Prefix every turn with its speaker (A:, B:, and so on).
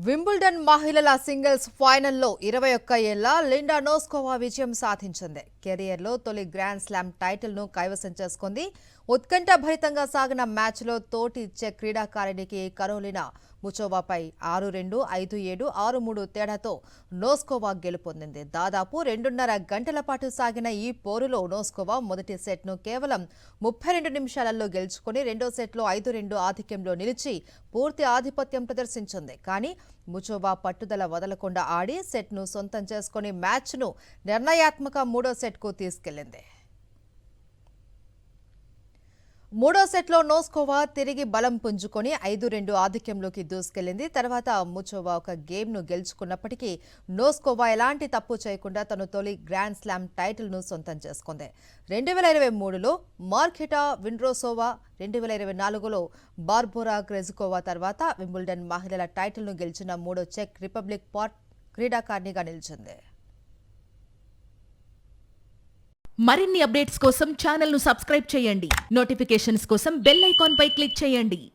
A: Wimbledon మహిళల singles ఫైనల్లో 21 ఏళ్ల లిండా నోస్కోవా విజయం సాధించింది. కెరియర్లో తొలి గ్రాండ్ స్లామ్ టైటిల్ను కైవసం చేసుకుంది. ఉత్కంఠభరితంగా సాగిన మ్యాచ్లో తోటి చెక్ క్రీడాకారిణికి కరోలినా ముచోవాపై 6-2, 5-7, 6-3 తేడాతో నోస్కోవా గెలుపొందింది. దాదాపు 2.5 గంటల పాటు సాగిన ఈ పోరులో నోస్కోవా మొదటి సెట్ను కేవలం 32 నిమిషాలలో గెలుచుకుని రెండో సెట్లో 5-2 ఆధిక్యంలో నిలిచి పూర్తి ఆధిపత్యం ప్రదర్శించింది. కానీ ముచోవా పట్టుదల వదలకుండా ఆడి సెట్ను సొంతం చేసుకుని మ్యాచ్ను నిర్ణయాత్మక మూడో సెట్కు తీసుకెళ్లింది. మూడో సెట్లో నోస్కోవా తిరిగి బలం పుంజుకొని 5-2 ఆధిక్యంలోకి దూసుకెళ్లింది. తర్వాత ముచోవా ఒక గేమ్ను గెలుచుకున్నప్పటికీ నోస్కోవా ఎలాంటి తప్పు చేయకుండా తన తొలి గ్రాండ్ స్లామ్ టైటిల్ను సొంతం చేసుకుంది. 2023లో మార్కెటా విండ్రోసోవా, 2024లో బార్బోరా గ్రెజుకోవా తర్వాత వింబుల్డన్ మహిళల టైటిల్ను గెలిచిన మూడో చెక్ రిపబ్లిక్ క్రీడాకారిణిగా నిలిచింది.
B: మరిన్ని అప్డేట్స్ కోసం ఛానల్ ను సబ్స్క్రైబ్ చేయండి. నోటిఫికేషన్స్ కోసం బెల్ ఐకాన్ పై క్లిక్ చేయండి.